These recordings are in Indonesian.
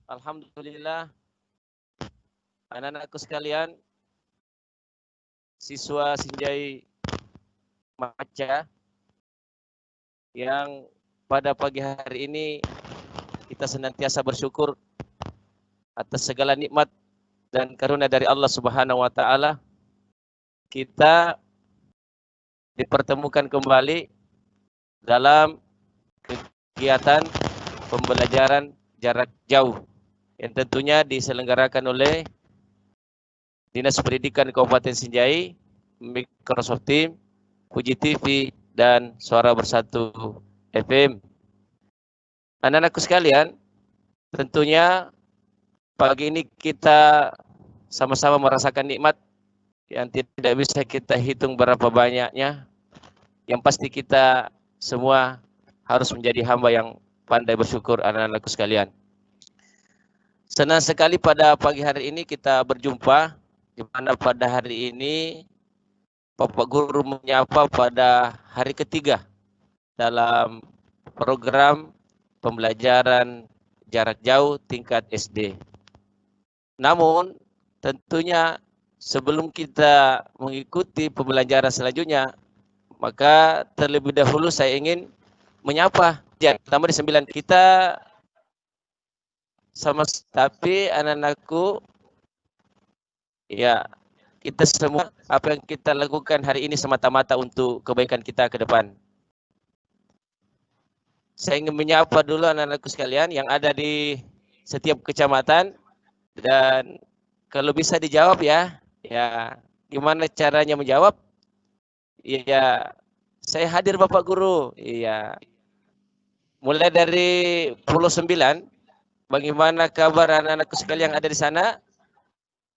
Alhamdulillah, anak-anakku sekalian, siswa Sinjai Maca yang pada pagi hari ini kita senantiasa bersyukur atas segala nikmat dan karunia dari Allah Subhanahu wa taala. Kita dipertemukan kembali dalam kegiatan pembelajaran jarak jauh yang tentunya diselenggarakan oleh Dinas Pendidikan Kabupaten Sinjai, Microsoft Team, Fuji TV, dan Suara Bersatu FM. Anak-anakku sekalian, tentunya pagi ini kita sama-sama merasakan nikmat yang tidak bisa kita hitung berapa banyaknya. Yang pasti kita semua harus menjadi hamba yang pandai bersyukur, anak-anakku sekalian. Senang sekali pada pagi hari ini kita berjumpa, di mana pada hari ini Bapak Guru menyapa pada hari ketiga dalam program pembelajaran jarak jauh tingkat SD. Namun tentunya sebelum kita mengikuti pembelajaran selanjutnya, maka terlebih dahulu saya ingin menyapa yang pertama di 9 kita sama, tapi anak-anakku ya, kita semua apa yang kita lakukan hari ini semata-mata untuk kebaikan kita ke depan. Saya ingin menyapa dulu anak-anakku sekalian yang ada di setiap kecamatan, dan kalau bisa dijawab ya, gimana caranya menjawab? Iya, saya hadir Bapak Guru. Iya. Mulai dari Pulau 9, bagaimana kabar anak-anakku sekalian yang ada di sana?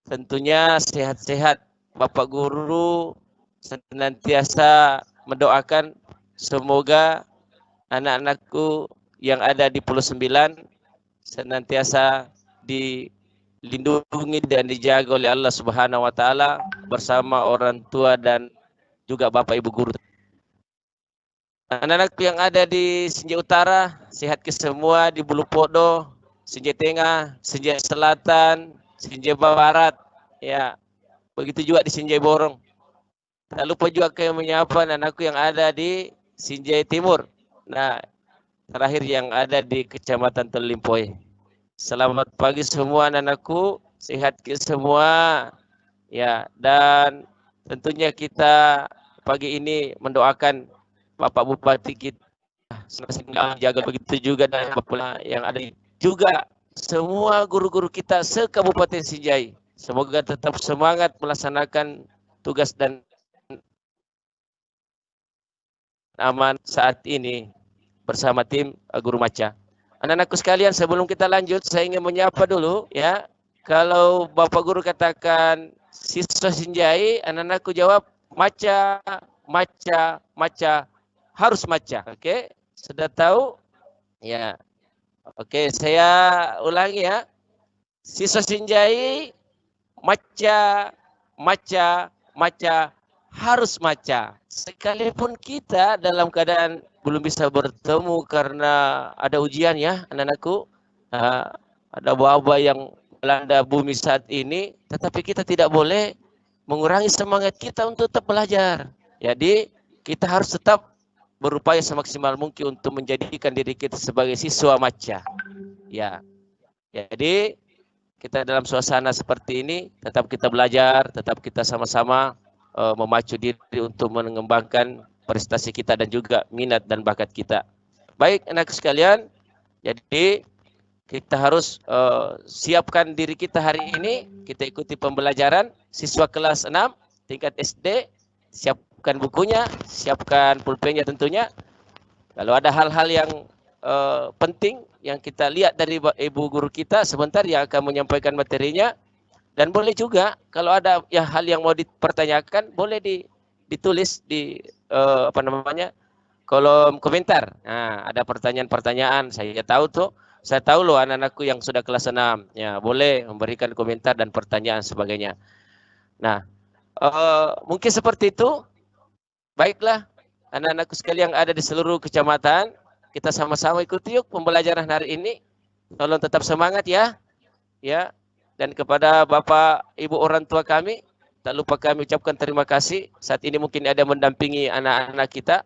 Tentunya sehat-sehat. Bapak Guru senantiasa mendoakan semoga anak-anakku yang ada di Pulau 9 senantiasa dilindungi dan dijaga oleh Allah Subhanahu wa taala bersama orang tua dan juga Bapak Ibu guru. Anak-anak yang ada di Sinjai Utara sehat ke semua, di Bulu Podo, Sinjai Tengah, Sinjai Selatan, Sinjai Barat, ya. Begitu juga di Sinjai Borong. Tak lupa juga kami menyapa anak-anakku yang ada di Sinjai Timur. Nah, terakhir yang ada di Kecamatan Telimpoy. Selamat pagi semua anak-anakku, sehat ke semua. Ya, dan tentunya kita pagi ini mendoakan Bapak Bupati kita jaga, begitu juga dan Bapak yang ada juga semua guru-guru kita se-Kabupaten Sinjai. Semoga tetap semangat melaksanakan tugas dan aman saat ini bersama tim Guru Maca. Anak-anakku sekalian, sebelum kita lanjut, saya ingin menyapa dulu ya. Kalau Bapak Guru katakan siswa Sinjai, anak-anakku jawab maca, maca, maca, harus maca. Oke, sudah tahu? Ya. Oke, saya ulangi ya. Siswa Sinjai, maca, maca, maca, harus maca. Sekalipun kita dalam keadaan belum bisa bertemu karena ada ujian ya anak-anakku, ada wabah yang melanda bumi saat ini, tetapi kita tidak boleh mengurangi semangat kita untuk tetap belajar. Jadi kita harus tetap berupaya semaksimal mungkin untuk menjadikan diri kita sebagai siswa maca. Ya, jadi kita dalam suasana seperti ini tetap kita belajar, tetap kita sama-sama memacu diri untuk mengembangkan prestasi kita dan juga minat dan bakat kita. Baik anak sekalian, jadi kita harus siapkan diri kita hari ini. Kita ikuti pembelajaran siswa kelas 6 tingkat SD. Siapkan bukunya, siapkan pulpennya tentunya. Kalau ada hal-hal yang penting yang kita lihat dari ibu guru kita sebentar yang akan menyampaikan materinya, dan boleh juga kalau ada ya hal yang mau dipertanyakan boleh ditulis di kolom komentar. Nah, ada pertanyaan-pertanyaan, saya tahu loh anak-anakku yang sudah kelas 6 ya, boleh memberikan komentar dan pertanyaan sebagainya. Nah, mungkin seperti itu. Baiklah anak-anakku sekalian yang ada di seluruh kecamatan, kita sama-sama ikuti yuk pembelajaran hari ini. Tolong tetap semangat ya. Ya. Dan kepada Bapak Ibu orang tua kami, tak lupa kami ucapkan terima kasih. Saat ini mungkin ada mendampingi anak-anak kita.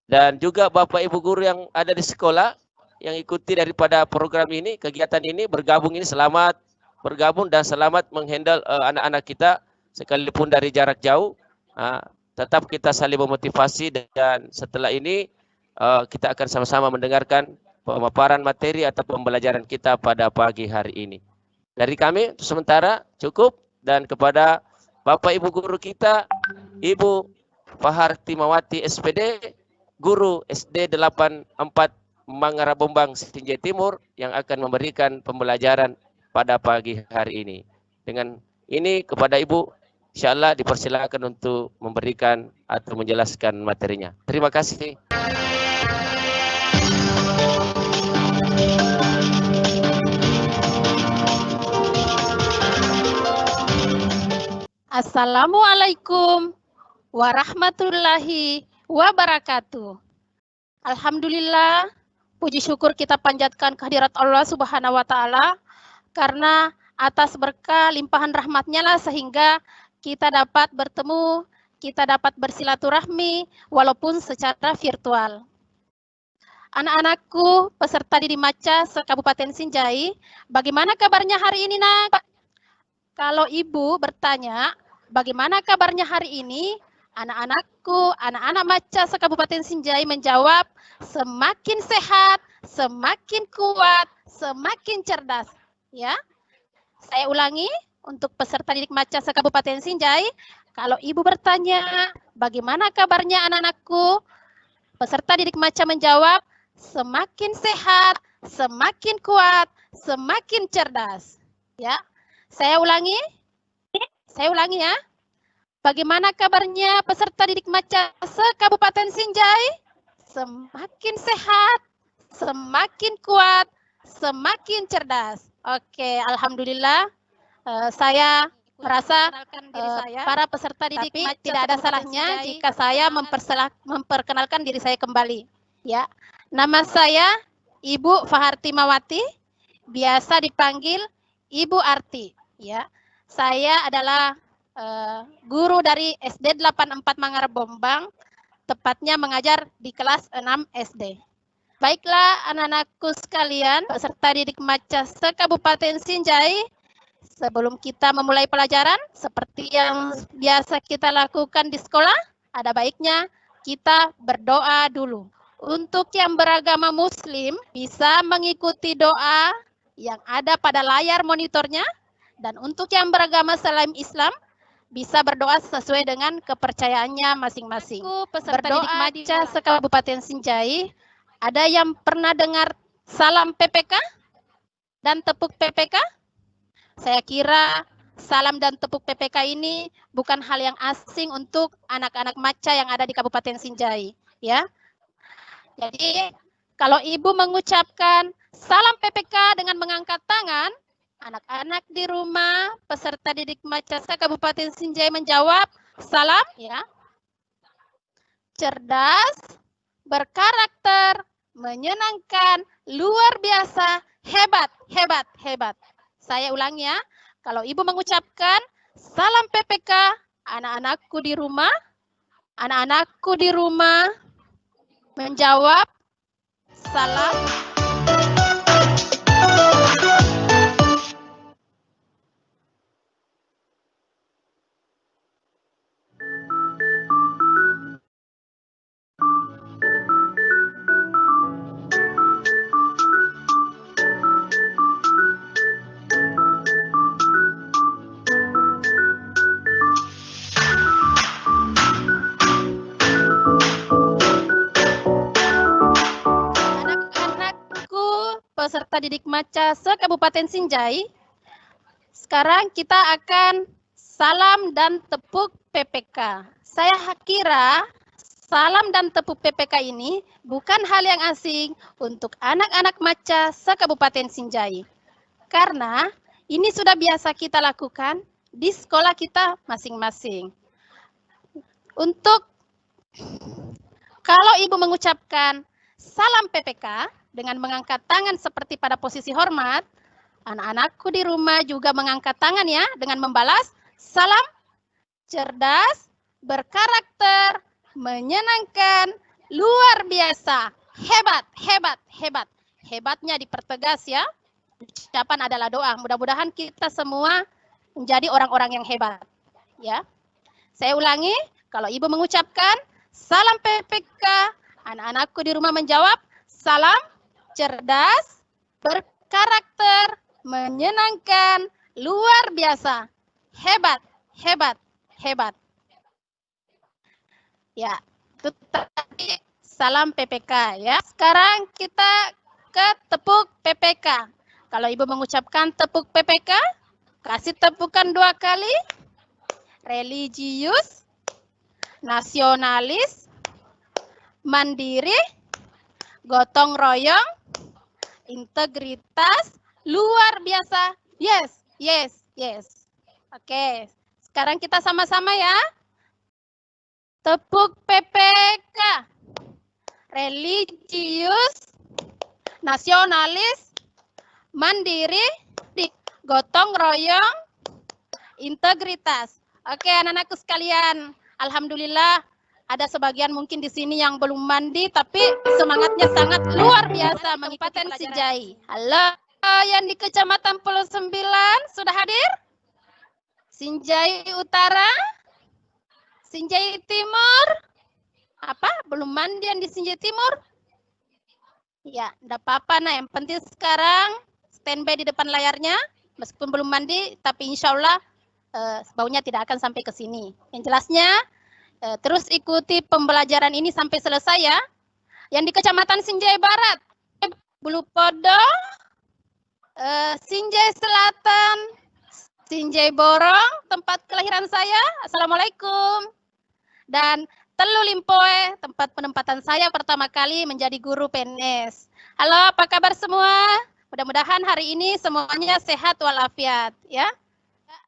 Dan juga Bapak Ibu guru yang ada di sekolah, yang ikuti daripada program ini, kegiatan ini, bergabung ini, selamat bergabung dan selamat menghandle anak-anak kita, sekalipun dari jarak jauh. Tetap kita saling memotivasi, dan setelah ini kita akan sama-sama mendengarkan pemaparan materi atau pembelajaran kita pada pagi hari ini. Dari kami sementara cukup, dan kepada Bapak Ibu guru kita, Ibu Fahartimawati SPD, guru SD 84 Mangarabombang, Sinjai Timur, yang akan memberikan pembelajaran pada pagi hari ini. Dengan ini kepada Ibu, insyaallah dipersilakan untuk memberikan atau menjelaskan materinya. Terima kasih. Assalamualaikum warahmatullahi wabarakatuh. Alhamdulillah, puji syukur kita panjatkan kehadirat Allah Subhanahu wa Ta'ala, karena atas berkah limpahan rahmatnya lah sehingga kita dapat bertemu, kita dapat bersilaturahmi walaupun secara virtual. Anak-anakku peserta didik Maca se-Kabupaten Sinjai, bagaimana kabarnya hari ini, Nak? Kalau Ibu bertanya, bagaimana kabarnya hari ini? Anak-anakku, anak-anak Maca se-Kabupaten Sinjai menjawab, semakin sehat, semakin kuat, semakin cerdas. Ya, saya ulangi untuk peserta didik Maca se-Kabupaten Sinjai. Kalau Ibu bertanya, bagaimana kabarnya anak-anakku? Peserta didik Maca menjawab, semakin sehat, semakin kuat, semakin cerdas. Ya. Saya ulangi ya. Bagaimana kabarnya peserta didik Maca se-Kabupaten Sinjai? Semakin sehat, semakin kuat, semakin cerdas. Oke, alhamdulillah. Saya merasa para peserta didik Maca tidak ada salahnya jika saya memperkenalkan diri saya kembali. Ya, nama saya Ibu Fahartimawati, biasa dipanggil Ibu Arti. Ya, saya adalah guru dari SD 84 Mangarabombang, tepatnya mengajar di kelas 6 SD. Baiklah anak-anakku sekalian, peserta didik Maca se-Kabupaten Sinjai, sebelum kita memulai pelajaran, seperti yang biasa kita lakukan di sekolah, ada baiknya kita berdoa dulu. Untuk yang beragama Muslim, bisa mengikuti doa yang ada pada layar monitornya. Dan untuk yang beragama selain Islam, bisa berdoa sesuai dengan kepercayaannya masing-masing. Peserta didik Maca se-Kabupaten Sinjai, ada yang pernah dengar salam PPK dan tepuk PPK? Saya kira salam dan tepuk PPK ini bukan hal yang asing untuk anak-anak Maca yang ada di Kabupaten Sinjai. Ya. Jadi, kalau Ibu mengucapkan salam PPK dengan mengangkat tangan, anak-anak di rumah, peserta didik Maca se-Kabupaten Sinjai menjawab, salam, ya. Cerdas, berkarakter, menyenangkan, luar biasa, hebat, hebat, hebat. Saya ulangi ya, kalau Ibu mengucapkan salam PPK, anak-anakku di rumah menjawab salam. Peserta didik Maca se-Kabupaten Sinjai, sekarang kita akan salam dan tepuk PPK. Saya kira salam dan tepuk PPK ini bukan hal yang asing untuk anak-anak Maca se-Kabupaten Sinjai. Karena ini sudah biasa kita lakukan di sekolah kita masing-masing. Untuk kalau Ibu mengucapkan salam PPK, dengan mengangkat tangan seperti pada posisi hormat, anak-anakku di rumah juga mengangkat tangan ya dengan membalas salam cerdas, berkarakter, menyenangkan, luar biasa, hebat, hebat, hebat. Hebatnya dipertegas ya. Ucapan adalah doa. Mudah-mudahan kita semua menjadi orang-orang yang hebat. Ya. Saya ulangi, kalau ibu mengucapkan salam PPK, anak-anakku di rumah menjawab salam cerdas, berkarakter, menyenangkan, luar biasa, hebat, hebat, hebat. Ya, itu tadi salam PPK ya. Sekarang kita ke tepuk PPK. Kalau ibu mengucapkan tepuk PPK, kasih tepukan 2 kali. Religius, nasionalis, mandiri, gotong royong, integritas, luar biasa. Yes, yes, yes. Oke, sekarang kita sama-sama ya. Tepuk PPK. Religius, nasionalis, mandiri, gotong royong, integritas. Oke, anak-anakku sekalian, alhamdulillah ada sebagian mungkin di sini yang belum mandi, tapi semangatnya sangat luar biasa mengikuti Sinjai. Halo, yang di Kecamatan Pulau 9 sudah hadir? Sinjai Utara, Sinjai Timur, apa? Belum mandi yang di Sinjai Timur? Ya, enggak apa-apa, nah yang penting sekarang standby di depan layarnya, meskipun belum mandi, tapi insya Allah baunya tidak akan sampai ke sini. Yang jelasnya, terus ikuti pembelajaran ini sampai selesai ya. Yang di Kecamatan Sinjai Barat, Bulu Podo, Sinjai Selatan, Sinjai Borong, tempat kelahiran saya. Assalamualaikum. Dan Telu Limpoe, tempat penempatan saya pertama kali menjadi guru PNS. Halo, apa kabar semua? Mudah-mudahan hari ini semuanya sehat walafiat ya.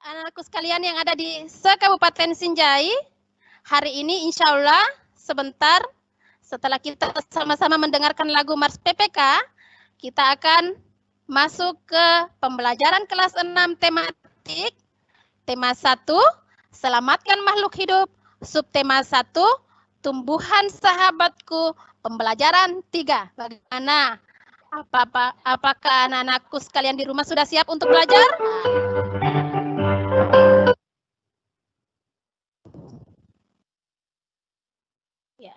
Anak-anakku sekalian yang ada di se-Kabupaten Sinjai, hari ini insya Allah sebentar setelah kita sama-sama mendengarkan lagu Mars PPK, kita akan masuk ke pembelajaran kelas 6 tematik. Tema 1, selamatkan makhluk hidup. Subtema 1, tumbuhan sahabatku. Pembelajaran 3, bagaimana? Apakah anak-anakku sekalian di rumah sudah siap untuk belajar? Ya.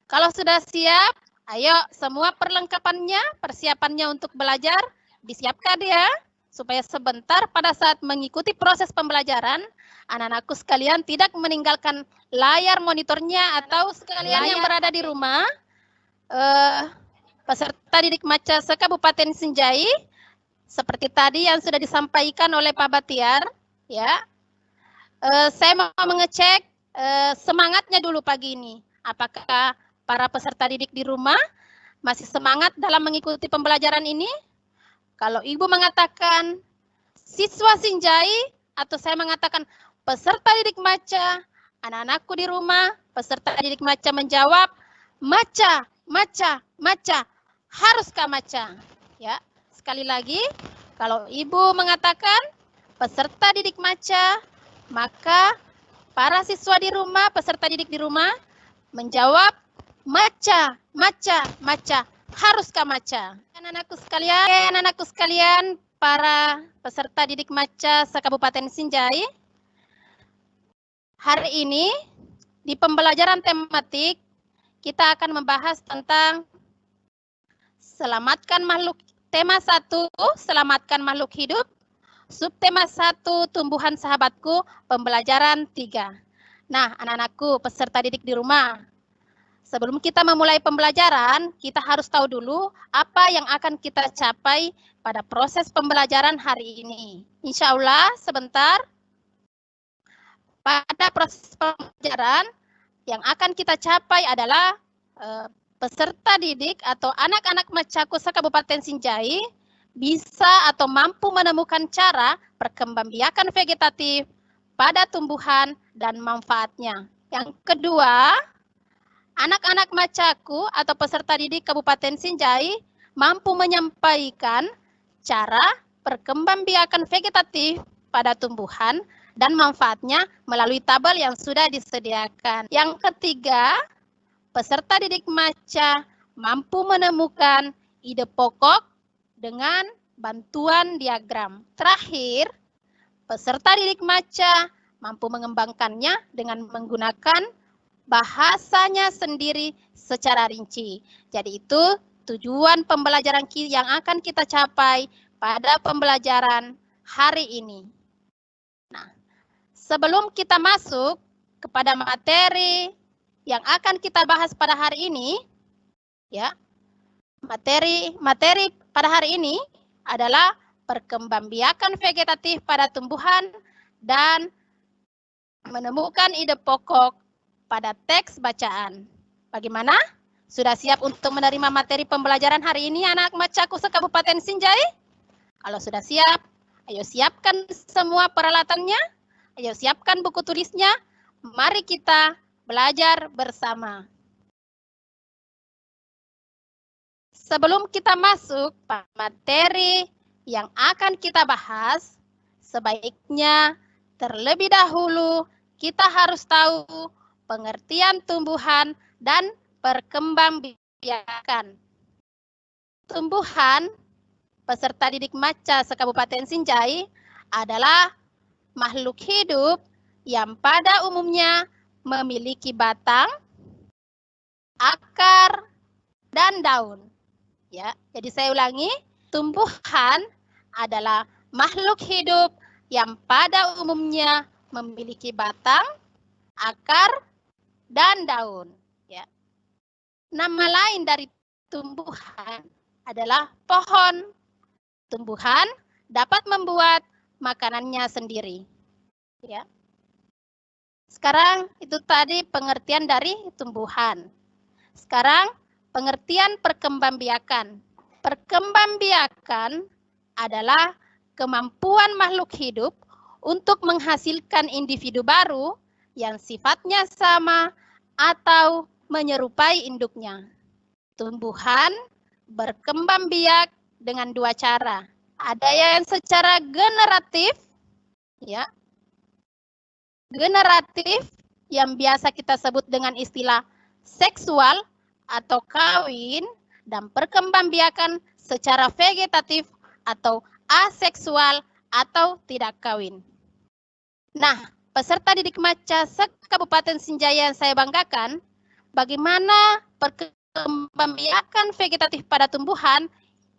Kalau sudah siap, ayo semua perlengkapannya, persiapannya untuk belajar disiapkan ya, supaya sebentar pada saat mengikuti proses pembelajaran, anak-anakku sekalian tidak meninggalkan layar monitornya atau sekalian yang berada di rumah, peserta didik Maca se-Kabupaten Sinjai, seperti tadi yang sudah disampaikan oleh Pak Batiar, ya. Saya mau mengecek semangatnya dulu pagi ini. Apakah para peserta didik di rumah masih semangat dalam mengikuti pembelajaran ini? Kalau ibu mengatakan siswa Sinjai, atau saya mengatakan peserta didik Maca, anak-anakku di rumah, peserta didik Maca menjawab, Maca, Maca, Maca, haruskah Maca? Ya, sekali lagi, kalau ibu mengatakan peserta didik Maca, maka para siswa di rumah, peserta didik di rumah, menjawab, Maca, Maca, Maca, haruskah Maca? Anak-anakku sekalian, para peserta didik Maca se-Kabupaten Sinjai, hari ini di pembelajaran tematik kita akan membahas tentang selamatkan makhluk. Tema 1, selamatkan makhluk hidup. Subtema 1, tumbuhan sahabatku, pembelajaran 3. Nah, anak-anakku, peserta didik di rumah, sebelum kita memulai pembelajaran, kita harus tahu dulu apa yang akan kita capai pada proses pembelajaran hari ini. Insya Allah, sebentar, pada proses pembelajaran, yang akan kita capai adalah peserta didik atau anak-anak Macaku se-Kabupaten Sinjai bisa atau mampu menemukan cara perkembangbiakan vegetatif pada tumbuhan dan manfaatnya. Yang kedua, anak-anak Macaku atau peserta didik Kabupaten Sinjai mampu menyampaikan cara perkembangbiakan vegetatif pada tumbuhan dan manfaatnya melalui tabel yang sudah disediakan. Yang ketiga, peserta didik MACA mampu menemukan ide pokok dengan bantuan diagram. Terakhir, peserta didik MACA mampu mengembangkannya dengan menggunakan bahasanya sendiri secara rinci. Jadi itu tujuan pembelajaran yang akan kita capai pada pembelajaran hari ini. Nah, sebelum kita masuk kepada materi yang akan kita bahas pada hari ini, ya, materi pada hari ini adalah perkembangbiakan vegetatif pada tumbuhan dan menemukan ide pokok pada teks bacaan. Bagaimana? Sudah siap untuk menerima materi pembelajaran hari ini anak MACAku se-Kabupaten Sinjai? Kalau sudah siap, ayo siapkan semua peralatannya, ayo siapkan buku tulisnya, mari kita belajar bersama. Sebelum kita masuk pada materi yang akan kita bahas, sebaiknya terlebih dahulu kita harus tahu pengertian tumbuhan dan perkembangbiakan. Tumbuhan peserta didik MACA se-Kabupaten Sinjai adalah makhluk hidup yang pada umumnya memiliki batang, akar, dan daun. Ya, jadi saya ulangi, tumbuhan adalah makhluk hidup yang pada umumnya memiliki batang, akar, dan daun. Ya. Nama lain dari tumbuhan adalah pohon. Tumbuhan dapat membuat makanannya sendiri. Ya. Sekarang itu tadi pengertian dari tumbuhan. Sekarang pengertian perkembangbiakan. Perkembangbiakan adalah kemampuan makhluk hidup untuk menghasilkan individu baru yang sifatnya sama atau menyerupai induknya. Tumbuhan berkembang biak dengan dua cara. Ada yang secara generatif, ya. Generatif yang biasa kita sebut dengan istilah seksual atau kawin, dan perkembangbiakan secara vegetatif atau aseksual atau tidak kawin. Nah, peserta didik MACA se-Kabupaten Sinjai yang saya banggakan, bagaimana perkembangbiakan vegetatif pada tumbuhan,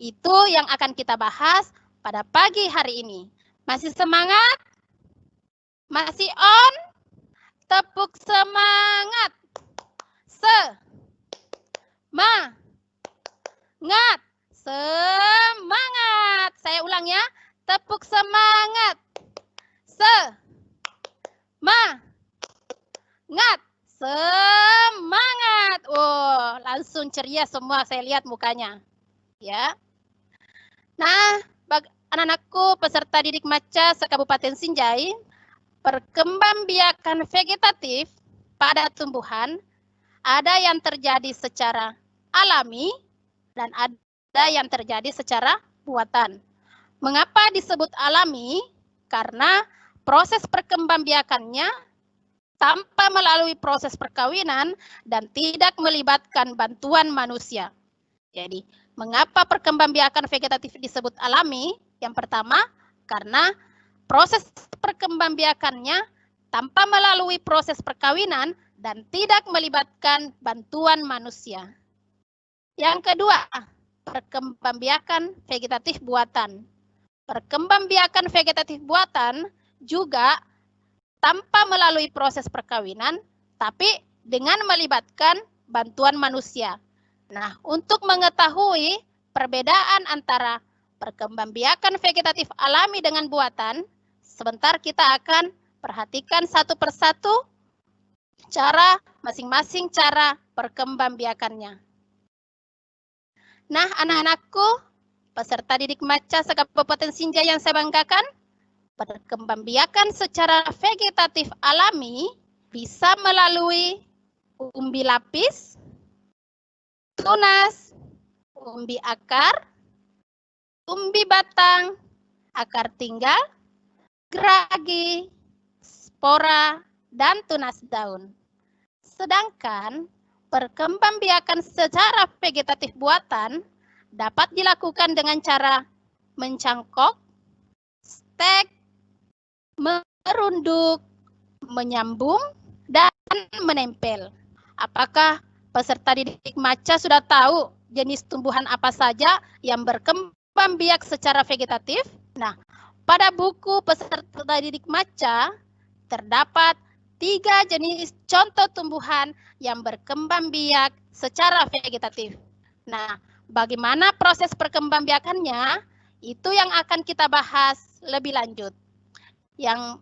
itu yang akan kita bahas pada pagi hari ini. Masih semangat? Masih on? Tepuk semangat. Semangat. Semangat. Saya ulang ya. Tepuk semangat. Semangat. Semangat. Oh, langsung ceria semua saya lihat mukanya. Ya. Nah, anak-anakku peserta didik MACA se-Kabupaten Sinjai, perkembangbiakan vegetatif pada tumbuhan ada yang terjadi secara alami dan ada yang terjadi secara buatan. Mengapa disebut alami? Karena proses perkembangbiakannya tanpa melalui proses perkawinan dan tidak melibatkan bantuan manusia. Jadi, mengapa perkembangbiakan vegetatif disebut alami? Yang pertama, karena proses perkembangbiakannya tanpa melalui proses perkawinan dan tidak melibatkan bantuan manusia. Yang kedua, perkembangbiakan vegetatif buatan. Perkembangbiakan vegetatif buatan juga tanpa melalui proses perkawinan, tapi dengan melibatkan bantuan manusia. Nah, untuk mengetahui perbedaan antara perkembangbiakan vegetatif alami dengan buatan, sebentar kita akan perhatikan satu persatu cara masing-masing cara perkembangbiakannya. Nah, anak-anakku, peserta didik MACA se-Kabupaten Sinjai yang saya banggakan, perkembangbiakan secara vegetatif alami bisa melalui umbi lapis, tunas, umbi akar, umbi batang, akar tinggal, geragi, spora, dan tunas daun. Sedangkan perkembangbiakan secara vegetatif buatan dapat dilakukan dengan cara mencangkok, stek, merunduk, menyambung, dan menempel. Apakah peserta didik MACA sudah tahu jenis tumbuhan apa saja yang berkembang biak secara vegetatif? Nah, pada buku peserta didik MACA terdapat 3 jenis contoh tumbuhan yang berkembang biak secara vegetatif. Nah, bagaimana proses perkembangbiakannya? Itu yang akan kita bahas lebih lanjut. Yang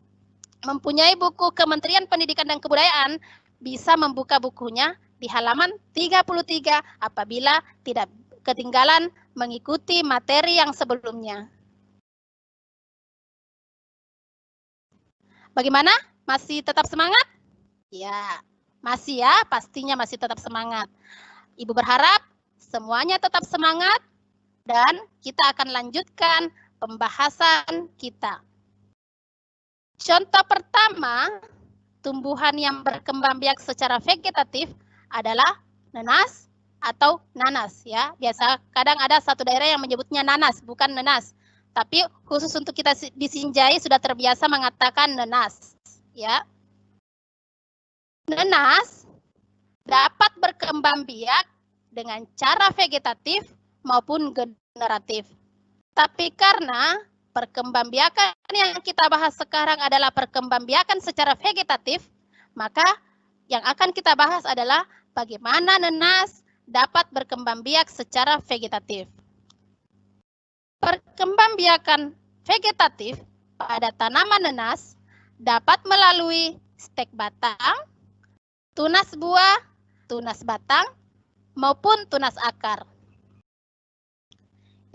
mempunyai buku Kementerian Pendidikan dan Kebudayaan bisa membuka bukunya di halaman 33 apabila tidak ketinggalan mengikuti materi yang sebelumnya. Bagaimana? Masih tetap semangat? Ya, masih ya, pastinya masih tetap semangat. Ibu berharap semuanya tetap semangat dan kita akan lanjutkan pembahasan kita. Contoh pertama, tumbuhan yang berkembang biak secara vegetatif adalah nenas atau nanas ya. Biasa kadang ada satu daerah yang menyebutnya nanas, bukan nenas. Tapi khusus untuk kita di Sinjai sudah terbiasa mengatakan nenas ya. Nenas dapat berkembang biak dengan cara vegetatif maupun generatif. Tapi karena perkembangbiakan yang kita bahas sekarang adalah perkembangbiakan secara vegetatif, maka yang akan kita bahas adalah bagaimana nenas dapat berkembang biak secara vegetatif. Perkembangbiakan vegetatif pada tanaman nenas dapat melalui stek batang, tunas buah, tunas batang, maupun tunas akar.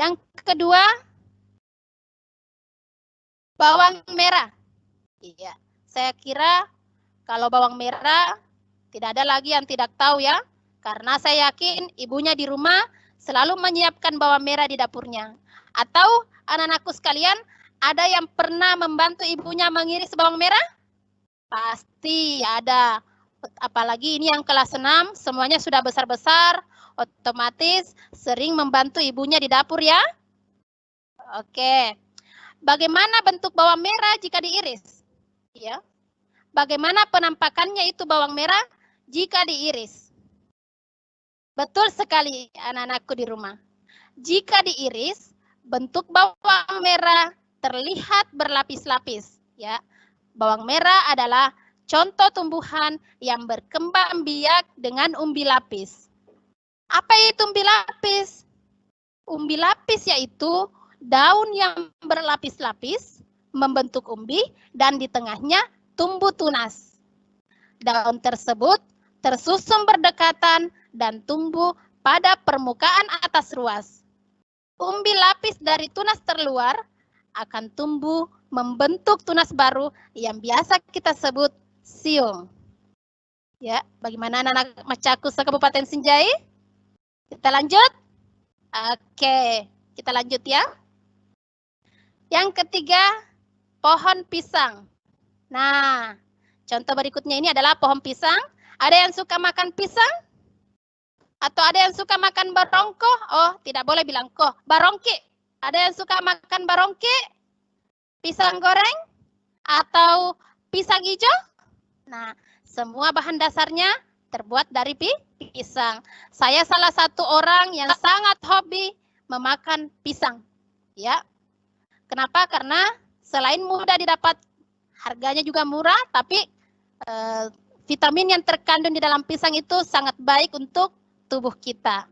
Yang kedua, bawang merah. Iya, saya kira kalau bawang merah tidak ada lagi yang tidak tahu ya, karena saya yakin ibunya di rumah selalu menyiapkan bawang merah di dapurnya. Atau anak-anakku sekalian, ada yang pernah membantu ibunya mengiris bawang merah? Pasti ada. Apalagi ini yang kelas 6, semuanya sudah besar-besar, otomatis sering membantu ibunya di dapur ya. Oke. Bagaimana bentuk bawang merah jika diiris? Ya. Bagaimana penampakannya itu bawang merah jika diiris? Betul sekali anak-anakku di rumah. Jika diiris, bentuk bawang merah terlihat berlapis-lapis. Ya. Bawang merah adalah contoh tumbuhan yang berkembang biak dengan umbi lapis. Apa itu umbi lapis? Umbi lapis yaitu daun yang berlapis-lapis membentuk umbi dan di tengahnya tumbuh tunas. Daun tersebut tersusun berdekatan dan tumbuh pada permukaan atas ruas. Umbi lapis dari tunas terluar akan tumbuh membentuk tunas baru yang biasa kita sebut siung. Ya, bagaimana anak-anak Macaku se-Kabupaten Sinjai? Kita lanjut? Oke, kita lanjut ya. Yang ketiga, pohon pisang. Nah, contoh berikutnya ini adalah pohon pisang. Ada yang suka makan pisang? Atau ada yang suka makan barongko? Oh, tidak boleh bilang koh. Barongki. Ada yang suka makan barongki? Pisang goreng? Atau pisang hijau? Nah, semua bahan dasarnya terbuat dari pisang. Saya salah satu orang yang sangat hobi memakan pisang. Ya. Kenapa? Karena selain mudah didapat, harganya juga murah, tapi vitamin yang terkandung di dalam pisang itu sangat baik untuk tubuh kita.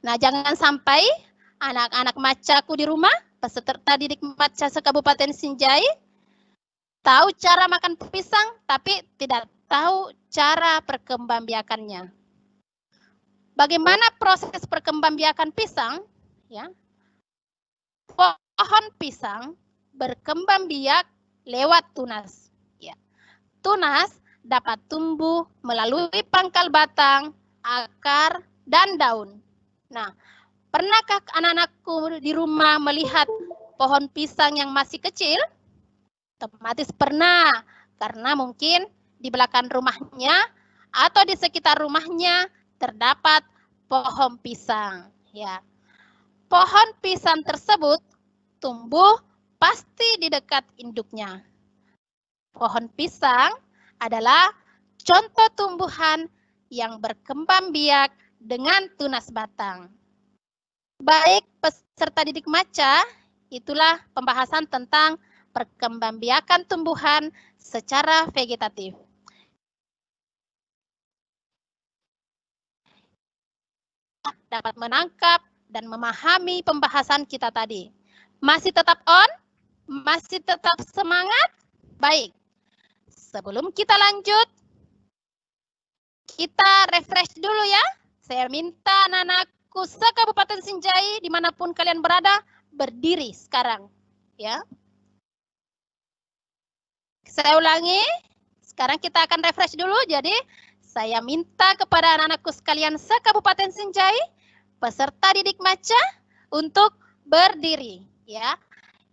Nah, jangan sampai anak-anak Macaku di rumah, peserta didik Maca se-Kabupaten Sinjai, tahu cara makan pisang, tapi tidak tahu cara perkembangbiakannya. Bagaimana proses perkembangbiakan pisang? Ya. Pohon pisang berkembang biak lewat tunas. Ya. Tunas dapat tumbuh melalui pangkal batang, akar, dan daun. Nah, Pernahkah anak-anakku di rumah melihat pohon pisang yang masih kecil? Otomatis pernah, karena mungkin di belakang rumahnya atau di sekitar rumahnya terdapat pohon pisang. Ya, pohon pisang tersebut tumbuh pasti di dekat induknya. Pohon pisang adalah contoh tumbuhan yang berkembang biak dengan tunas batang. Baik peserta didik Maca, itulah pembahasan tentang perkembangbiakan tumbuhan secara vegetatif. Dapat menangkap dan memahami pembahasan kita tadi. Masih tetap on? Masih tetap semangat? Baik. Sebelum kita lanjut, kita refresh dulu ya. Saya minta anak-anakku se-Kabupaten Sinjai, dimanapun kalian berada, berdiri sekarang. Ya. Saya ulangi, sekarang kita akan refresh dulu. Jadi, saya minta kepada anak-anakku sekalian se-Kabupaten Sinjai, peserta didik Maca, untuk berdiri. Ya.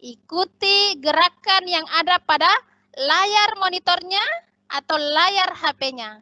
Ikuti gerakan yang ada pada layar monitornya atau layar HP-nya.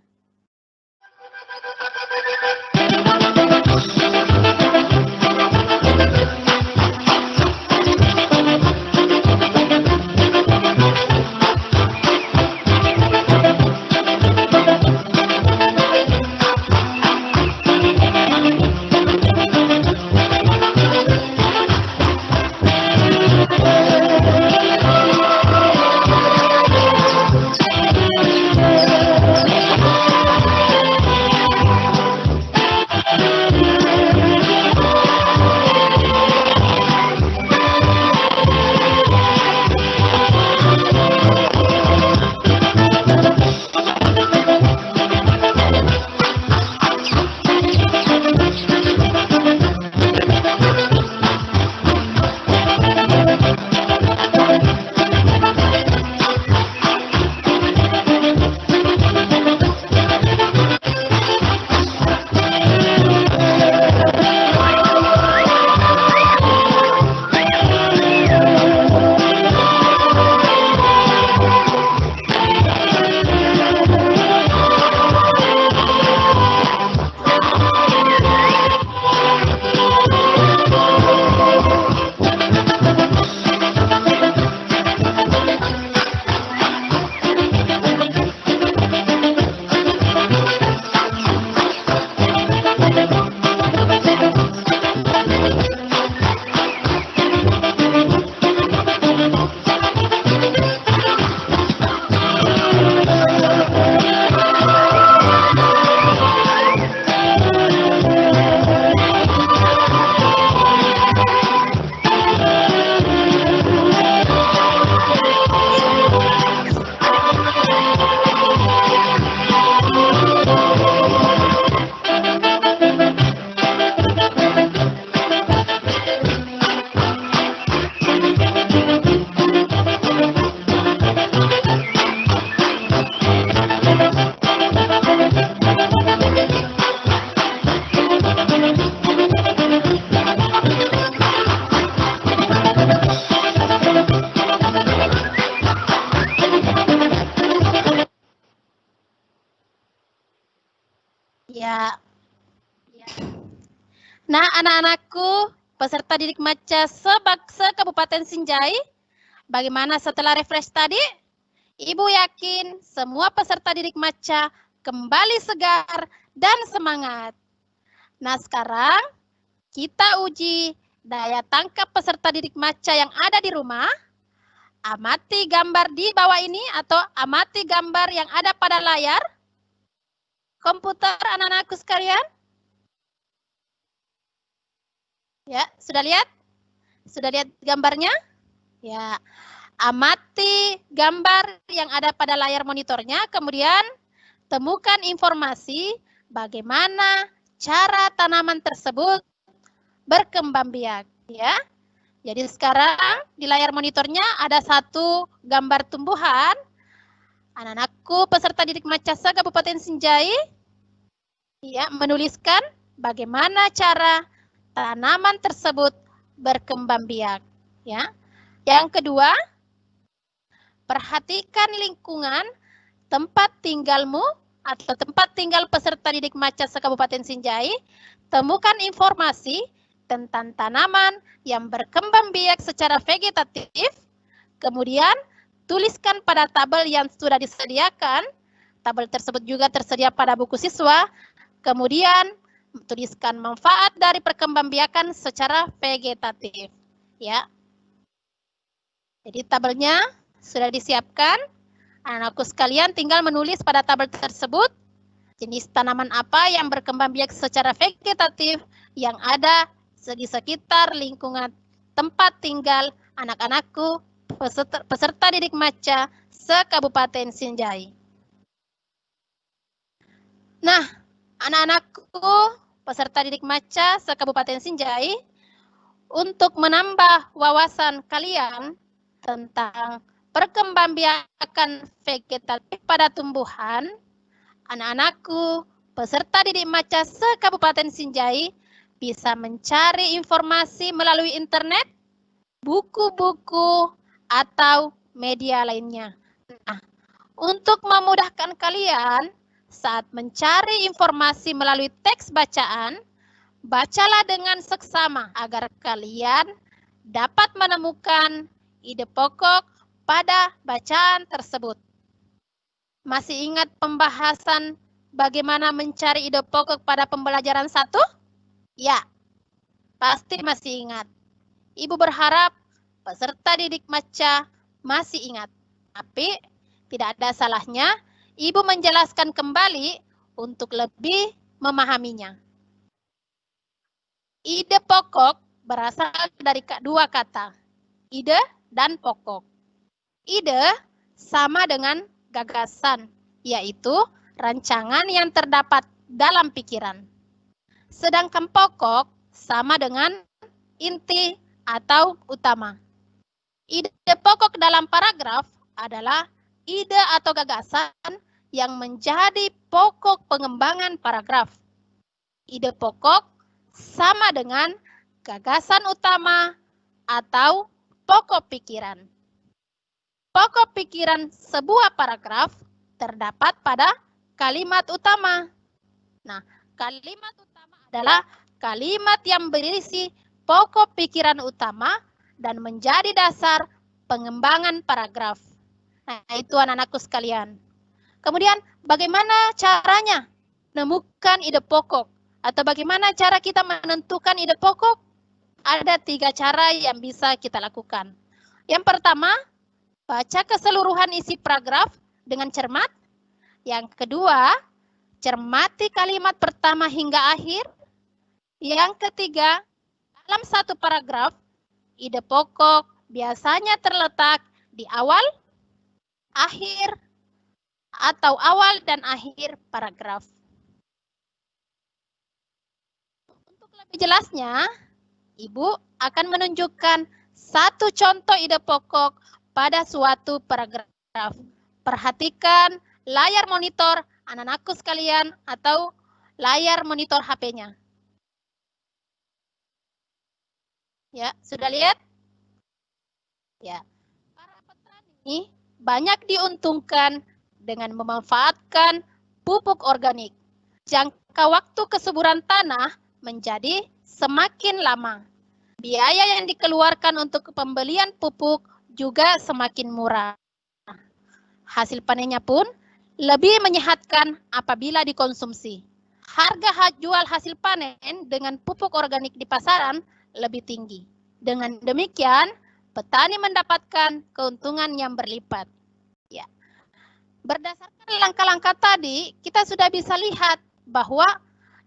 Ya. Nah, anak-anakku, peserta didik Maca se-Kabupaten Sinjai, bagaimana setelah refresh tadi? Ibu yakin semua peserta didik Maca kembali segar dan semangat. Nah, sekarang kita uji daya tangkap peserta didik Maca yang ada di rumah. Amati gambar di bawah ini atau amati gambar yang ada pada layar komputer anak-anakku sekalian. Ya, sudah lihat? Sudah lihat gambarnya? Ya, amati gambar yang ada pada layar monitornya, kemudian temukan informasi bagaimana cara tanaman tersebut berkembang biak. Ya, jadi sekarang di layar monitornya ada satu gambar tumbuhan. Anak-anakku peserta didik Maca Kabupaten Sinjai, ya, menuliskan bagaimana cara tanaman tersebut berkembang biak. Ya. Yang kedua, perhatikan lingkungan tempat tinggalmu atau tempat tinggal peserta didik MACA se-Kabupaten Sinjai. Temukan informasi tentang tanaman yang berkembang biak secara vegetatif. Kemudian, tuliskan pada tabel yang sudah disediakan. Tabel tersebut juga tersedia pada buku siswa. Kemudian, tuliskan manfaat dari perkembangbiakan secara vegetatif. Ya. Jadi tabelnya sudah disiapkan. Anak-anakku sekalian tinggal menulis pada tabel tersebut jenis tanaman apa yang berkembang biak secara vegetatif yang ada di sekitar lingkungan tempat tinggal anak-anakku peserta didik MACA se-Kabupaten Sinjai. Nah, anak-anakku peserta didik MACA se-Kabupaten Sinjai, untuk menambah wawasan kalian tentang perkembangbiakan vegetatif pada tumbuhan, anak-anakku peserta didik MACA se-Kabupaten Sinjai bisa mencari informasi melalui internet, buku-buku, atau media lainnya. Nah, untuk memudahkan kalian saat mencari informasi melalui teks bacaan, bacalah dengan seksama agar kalian dapat menemukan ide pokok pada bacaan tersebut. Masih ingat pembahasan bagaimana mencari ide pokok pada pembelajaran 1? Ya, pasti masih ingat. Ibu berharap peserta didik MACA masih ingat. Tapi tidak ada salahnya Ibu menjelaskan kembali untuk lebih memahaminya. Ide pokok berasal dari dua kata, ide dan pokok. Ide sama dengan gagasan, yaitu rancangan yang terdapat dalam pikiran. Sedangkan pokok sama dengan inti atau utama. Ide pokok dalam paragraf adalah ide atau gagasan yang menjadi pokok pengembangan paragraf. Ide pokok sama dengan gagasan utama atau pokok pikiran. Pokok pikiran sebuah paragraf terdapat pada kalimat utama. Nah, kalimat utama adalah kalimat yang berisi pokok pikiran utama dan menjadi dasar pengembangan paragraf. Nah, itu anak-anakku sekalian. Kemudian, bagaimana caranya menemukan ide pokok? Atau bagaimana cara kita menentukan ide pokok? Ada 3 cara yang bisa kita lakukan. Yang pertama, baca keseluruhan isi paragraf dengan cermat. Yang kedua, cermati kalimat pertama hingga akhir. Yang ketiga, dalam satu paragraf, ide pokok biasanya terletak di awal, akhir, atau awal dan akhir paragraf. Untuk lebih jelasnya, Ibu akan menunjukkan satu contoh ide pokok pada suatu paragraf. Perhatikan layar monitor anak-anakku sekalian atau layar monitor HP-nya. Ya, sudah lihat? Ya. Para petani banyak diuntungkan dengan memanfaatkan pupuk organik. Jangka waktu kesuburan tanah menjadi semakin lama. Biaya yang dikeluarkan untuk pembelian pupuk juga semakin murah. Hasil panennya pun lebih menyehatkan apabila dikonsumsi. Harga jual hasil panen dengan pupuk organik di pasaran lebih tinggi. Dengan demikian, petani mendapatkan keuntungan yang berlipat. Ya. Berdasarkan langkah-langkah tadi, kita sudah bisa lihat bahwa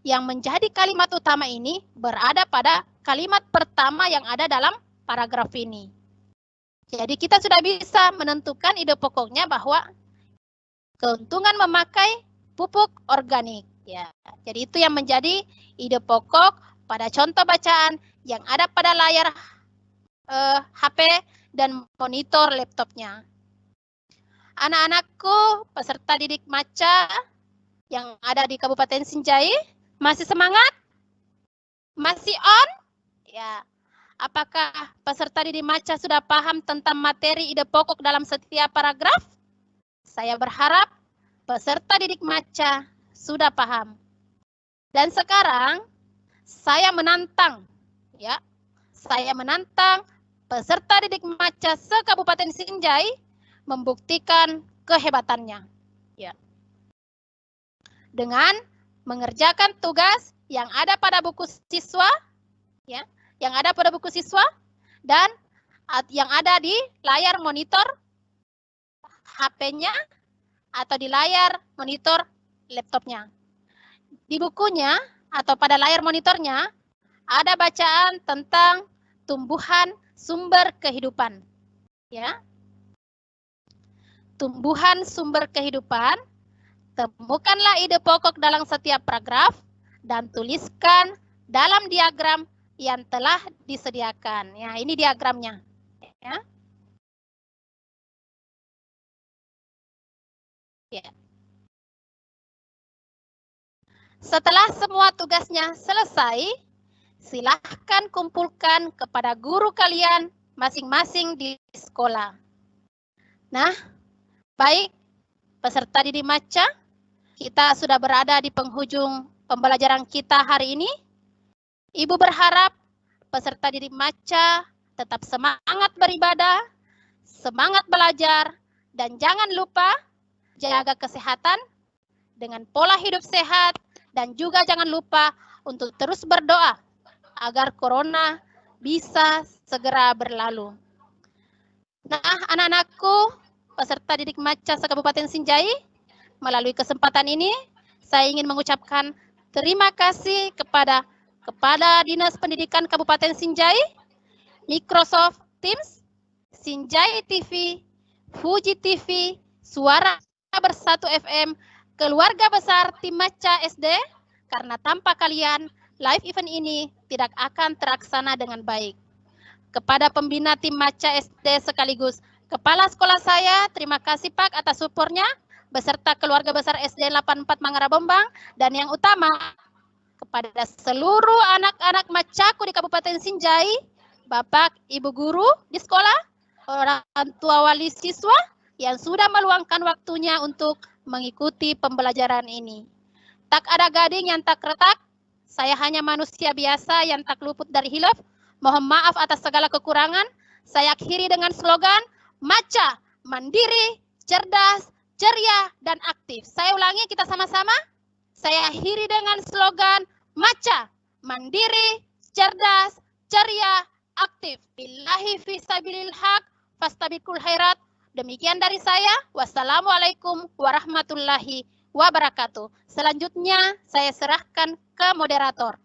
yang menjadi kalimat utama ini berada pada kalimat pertama yang ada dalam paragraf ini. Jadi kita sudah bisa menentukan ide pokoknya bahwa keuntungan memakai pupuk organik. Ya, jadi itu yang menjadi ide pokok pada contoh bacaan yang ada pada layar HP dan monitor laptopnya. Anak-anakku peserta didik MACA yang ada di Kabupaten Sinjai, masih semangat? Masih on? Ya. Apakah peserta didik MACA sudah paham tentang materi ide pokok dalam setiap paragraf? Saya berharap peserta didik MACA sudah paham. Dan sekarang saya menantang, ya, saya menantang peserta didik MACA se-Kabupaten Sinjai membuktikan kehebatannya, ya, dengan mengerjakan tugas yang ada pada buku siswa, ya, yang ada pada buku siswa dan yang ada di layar monitor HP-nya atau di layar monitor laptopnya. Di bukunya atau pada layar monitornya ada bacaan tentang tumbuhan sumber kehidupan. Ya. Tumbuhan sumber kehidupan, temukanlah ide pokok dalam setiap paragraf dan tuliskan dalam diagram yang telah disediakan. Ya, ini diagramnya. Ya. Ya. Setelah semua tugasnya selesai, silahkan kumpulkan kepada guru kalian masing-masing di sekolah. Nah, baik peserta didik MACA, kita sudah berada di penghujung pembelajaran kita hari ini. Ibu berharap peserta didik MACA tetap semangat beribadah, semangat belajar, dan jangan lupa jaga kesehatan dengan pola hidup sehat, dan juga jangan lupa untuk terus berdoa agar corona bisa segera berlalu. Nah, anak-anakku, peserta didik MACA se-Kabupaten Sinjai, melalui kesempatan ini, saya ingin mengucapkan terima kasih kepada Kepala Dinas Pendidikan Kabupaten Sinjai, Microsoft Teams, Sinjai TV, Fuji TV, Suara Bersatu FM, keluarga besar tim MACA SD, karena tanpa kalian, live event ini tidak akan terlaksana dengan baik. Kepada pembina tim MACA SD sekaligus kepala sekolah saya, terima kasih Pak atas supportnya, beserta keluarga besar SD 84 Mangara Bombang, dan yang utama, kepada seluruh anak-anak MACAku di Kabupaten Sinjai, Bapak, Ibu guru di sekolah, orang tua wali siswa yang sudah meluangkan waktunya untuk mengikuti pembelajaran ini. Tak ada gading yang tak retak, saya hanya manusia biasa yang tak luput dari hilaf. Mohon maaf atas segala kekurangan. Saya akhiri dengan slogan, MACA, mandiri, cerdas, ceria, dan aktif. Saya ulangi, kita sama-sama. Saya akhiri dengan slogan, MACA, mandiri, cerdas, ceria, aktif. Billahi fisabilil haq, fastabikul khairat. Demikian dari saya. Wassalamualaikum warahmatullahi wabarakatuh. Selanjutnya saya serahkan ke moderator.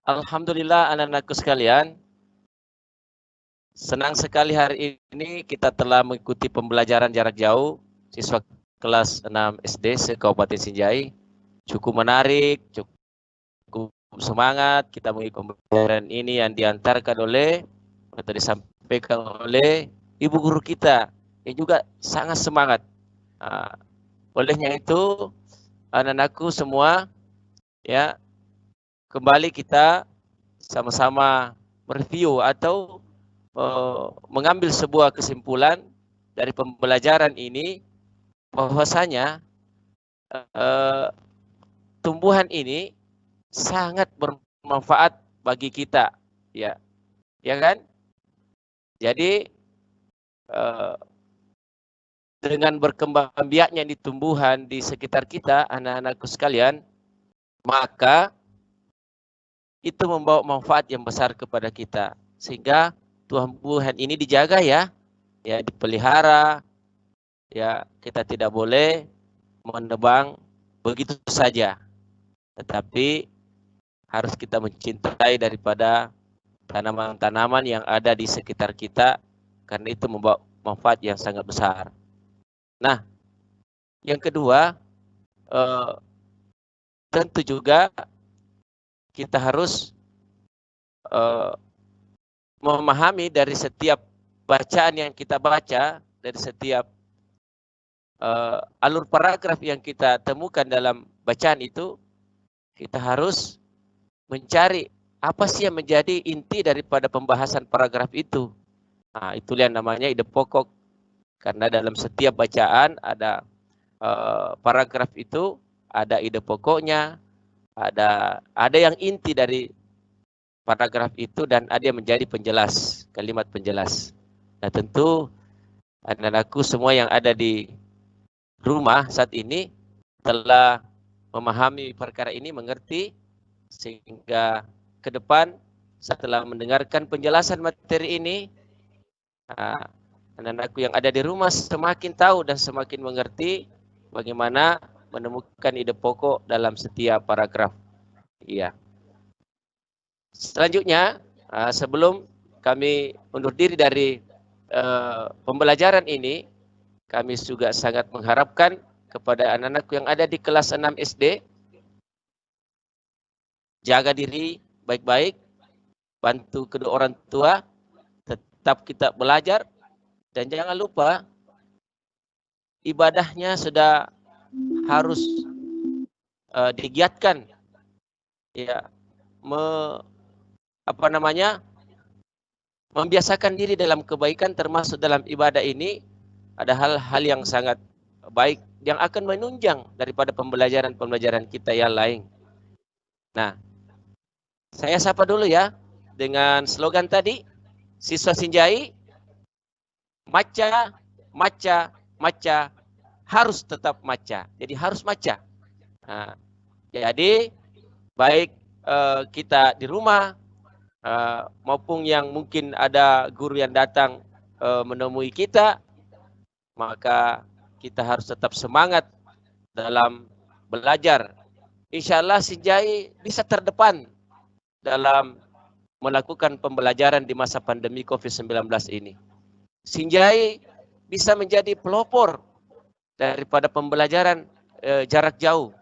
Alhamdulillah anak-anakku sekalian, senang sekali hari ini kita telah mengikuti pembelajaran jarak jauh siswa kelas 6 SD se-Kabupaten Sinjai. Cukup menarik, cukup semangat kita mengikuti pembelajaran ini yang diantarkan oleh atau disampaikan oleh ibu guru kita yang juga sangat semangat. Olehnya itu anak-anakku semua, ya, kembali kita sama-sama mereview atau mengambil sebuah kesimpulan dari pembelajaran ini, bahwasanya tumbuhan ini sangat bermanfaat bagi kita, ya kan? Jadi dengan berkembang biaknya di tumbuhan di sekitar kita, anak-anakku sekalian, maka itu membawa manfaat yang besar kepada kita. Sehingga tumbuhan ini dijaga ya dipelihara, ya kita tidak boleh menebang begitu saja. Tetapi harus kita mencintai daripada tanaman-tanaman yang ada di sekitar kita, karena itu membawa manfaat yang sangat besar. Nah, yang kedua, tentu juga kita harus memahami dari setiap bacaan yang kita baca, dari setiap alur paragraf yang kita temukan dalam bacaan itu, kita harus mencari apa sih yang menjadi inti daripada pembahasan paragraf itu. Nah, itulah yang namanya ide pokok. Karena dalam setiap bacaan ada paragraf itu, ada ide pokoknya, ada yang inti dari paragraf itu, dan ada yang menjadi penjelas, kalimat penjelas. Nah, tentu anak-anakku semua yang ada di rumah saat ini telah memahami perkara ini, mengerti, sehingga ke depan setelah mendengarkan penjelasan materi ini, anak-anakku yang ada di rumah semakin tahu dan semakin mengerti bagaimana menemukan ide pokok dalam setiap paragraf. Iya. Selanjutnya, sebelum kami undur diri dari pembelajaran ini, kami juga sangat mengharapkan kepada anak-anakku yang ada di kelas 6 SD, jaga diri baik-baik, bantu kedua orang tua, tetap kita belajar, dan jangan lupa ibadahnya sudah harus digiatkan, ya, membiasakan diri dalam kebaikan, termasuk dalam ibadah ini ada hal-hal yang sangat baik yang akan menunjang daripada pembelajaran kita yang lain. Nah, saya sapa dulu ya dengan slogan tadi, siswa Sinjai, maca, maca, maca, harus tetap maca. Jadi harus maca. Nah, jadi baik kita di rumah maupun yang mungkin ada guru yang datang menemui kita, maka kita harus tetap semangat dalam belajar. Insya Allah Sinjai bisa terdepan dalam melakukan pembelajaran di masa pandemi COVID-19 ini. Sinjai bisa menjadi pelopor daripada pembelajaran jarak jauh,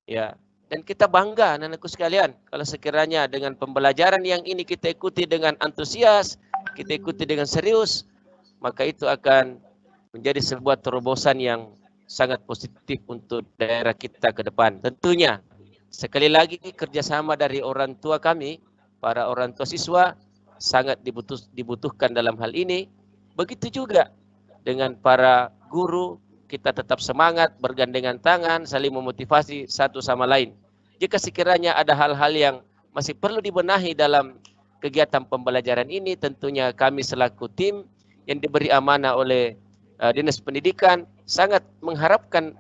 ya. Dan kita bangga, anak-anakku sekalian, kalau sekiranya dengan pembelajaran yang ini kita ikuti dengan antusias, kita ikuti dengan serius, maka itu akan menjadi sebuah terobosan yang sangat positif untuk daerah kita ke depan. Tentunya, sekali lagi kerjasama dari orang tua kami, para orang tua siswa, sangat dibutuhkan dalam hal ini. Begitu juga dengan para guru, kita tetap semangat, bergandengan tangan, saling memotivasi satu sama lain. Jika sekiranya ada hal-hal yang masih perlu dibenahi dalam kegiatan pembelajaran ini, tentunya kami selaku tim yang diberi amanah oleh Dinas Pendidikan sangat mengharapkan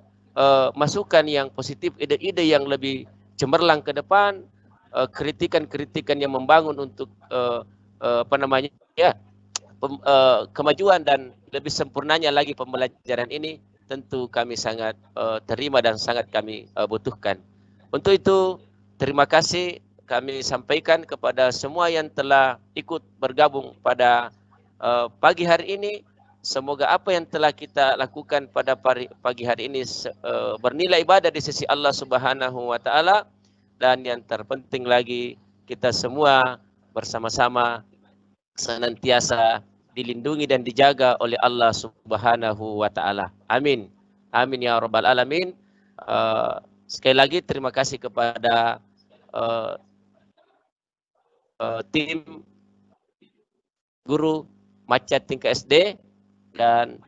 masukan yang positif, ide-ide yang lebih cemerlang ke depan, kritikan-kritikan yang membangun untuk kemajuan dan lebih sempurnanya lagi pembelajaran ini, tentu kami sangat terima dan sangat kami butuhkan. Untuk itu, terima kasih kami sampaikan kepada semua yang telah ikut bergabung pada pagi hari ini. Semoga apa yang telah kita lakukan pada pagi hari ini bernilai ibadah di sisi Allah Subhanahu wa Ta'ala, dan yang terpenting lagi, kita semua bersama-sama senantiasa dilindungi dan dijaga oleh Allah Subhanahu wa Ta'ala. Amin. Amin ya rabbal alamin. Sekali lagi terima kasih kepada tim guru Maca tingkat SD dan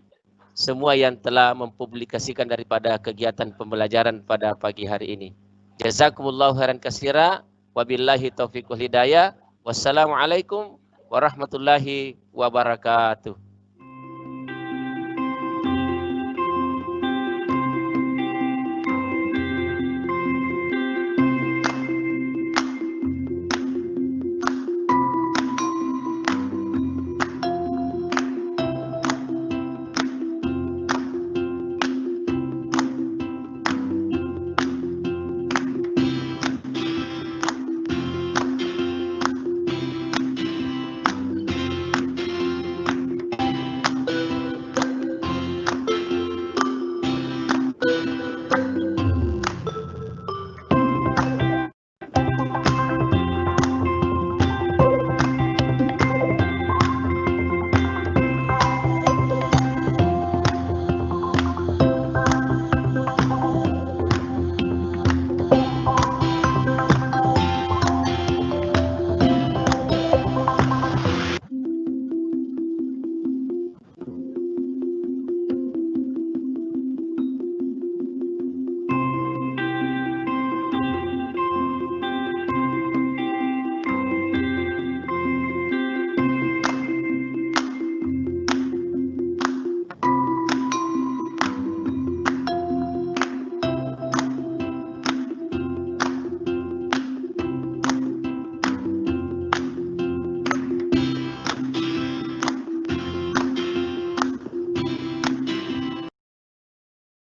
semua yang telah mempublikasikan daripada kegiatan pembelajaran pada pagi hari ini. Jazakumullahu khairan katsira, wabillahi taufiq wal hidayah. Wassalamualaikum warahmatullahi wabarakatuh.